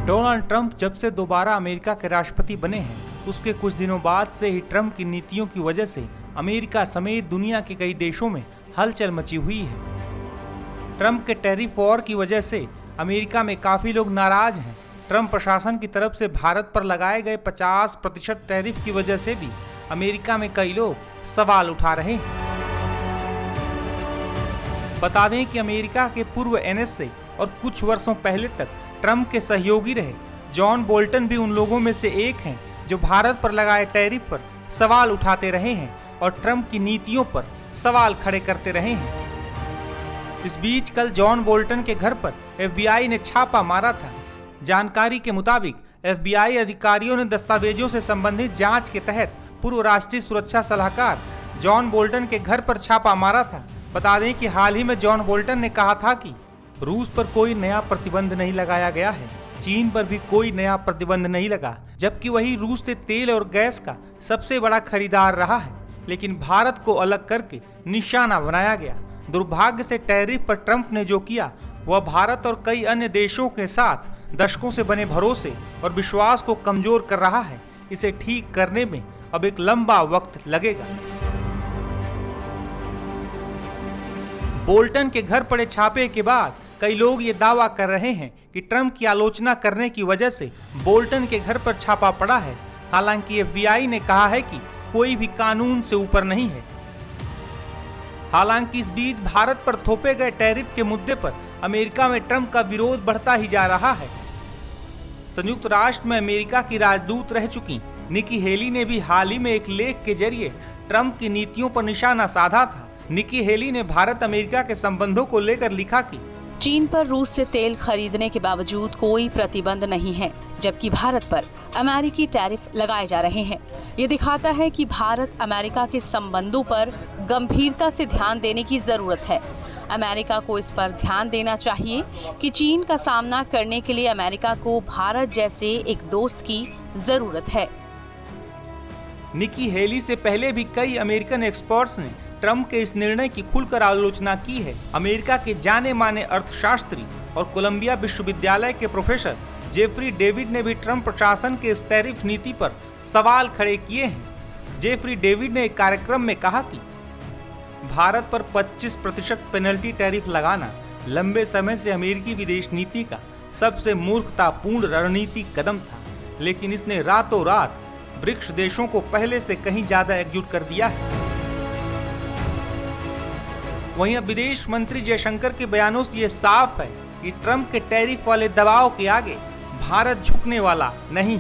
Donald Trump जब से दोबारा अमेरिका के राष्ट्रपति बने हैं, उसके कुछ दिनों बाद से ही ट्रंप की नीतियों की वजह से अमेरिका समेत दुनिया के कई देशों में हलचल मची हुई है। ट्रंप के टैरिफ वॉर की वजह से अमेरिका में काफी लोग नाराज हैं। ट्रंप प्रशासन की तरफ से भारत पर लगाए गए 50% टैरिफ की वजह से भी अमेरिका में कई लोग सवाल उठा रहे हैं। बता दें कि अमेरिका के पूर्व एनएसए और कुछ वर्षों पहले तक ट्रंप के सहयोगी रहे जॉन बोल्टन भी उन लोगों में से एक हैं जो भारत पर लगाए टैरिफ पर सवाल उठाते रहे हैं और ट्रंप की नीतियों पर सवाल खड़े करते रहे हैं। इस बीच कल जॉन बोल्टन के घर पर एफबीआई ने छापा मारा था। जानकारी के मुताबिक एफबीआई अधिकारियों ने दस्तावेजों से संबंधित जांच के तहत पूर्व राष्ट्रीय सुरक्षा सलाहकार जॉन बोल्टन के घर पर छापा मारा था। बता दें कि हाल ही में जॉन बोल्टन ने कहा था कि रूस पर कोई नया प्रतिबंध नहीं लगाया गया है, चीन पर भी कोई नया प्रतिबंध नहीं लगा, जबकि वही रूस से तेल और गैस का सबसे बड़ा खरीदार रहा है, लेकिन भारत को अलग करके निशाना बनाया गया। दुर्भाग्य से टैरिफ पर ट्रंप ने जो किया वह भारत और कई अन्य देशों के साथ दशकों से बने भरोसे और विश्वास को कमजोर कर रहा है। इसे ठीक करने में अब एक लंबा वक्त लगेगा। बोल्टन के घर पड़े छापे के बाद कई लोग ये दावा कर रहे हैं कि ट्रंप की आलोचना करने की वजह से बोल्टन के घर पर छापा पड़ा है। हालांकि एफबीआई ने कहा है कि कोई भी कानून से ऊपर नहीं है। हालांकि इस बीच भारत पर थोपे गए टैरिफ के मुद्दे पर अमेरिका में ट्रंप का विरोध बढ़ता ही जा रहा है। संयुक्त राष्ट्र में अमेरिका की राजदूत रह चुकी निकी हेली ने भी हाल ही में एक लेख के जरिए ट्रंप की नीतियों पर निशाना साधा था। निकी हेली ने भारत अमेरिका के संबंधों को लेकर लिखा कि चीन पर रूस से तेल खरीदने के बावजूद कोई प्रतिबंध नहीं है, जबकि भारत पर अमेरिकी टैरिफ लगाए जा रहे हैं। ये दिखाता है कि भारत अमेरिका के संबंधों पर गंभीरता से ध्यान देने की जरूरत है। अमेरिका को इस पर ध्यान देना चाहिए कि चीन का सामना करने के लिए अमेरिका को भारत जैसे एक दोस्त की जरूरत है। निकी हेली से पहले भी कई अमेरिकन एक्सपर्ट्स ने ट्रंप के इस निर्णय की खुलकर आलोचना की है। अमेरिका के जाने माने अर्थशास्त्री और कोलंबिया विश्वविद्यालय के प्रोफेसर जेफरी डेविड ने भी ट्रंप प्रशासन के इस टैरिफ नीति पर सवाल खड़े किए हैं। जेफरी डेविड ने एक कार्यक्रम में कहा कि भारत पर 25% पेनल्टी टैरिफ लगाना लंबे समय से अमेरिकी विदेश नीति का सबसे मूर्खतापूर्ण रणनीतिक कदम था, लेकिन इसने रातों रात ब्रिक्स देशों को पहले से कहीं ज्यादा एकजुट कर दिया है। वहीं अब विदेश मंत्री जयशंकर के बयानों से ये साफ है कि ट्रंप के टैरिफ वाले दबाव के आगे भारत झुकने वाला नहीं।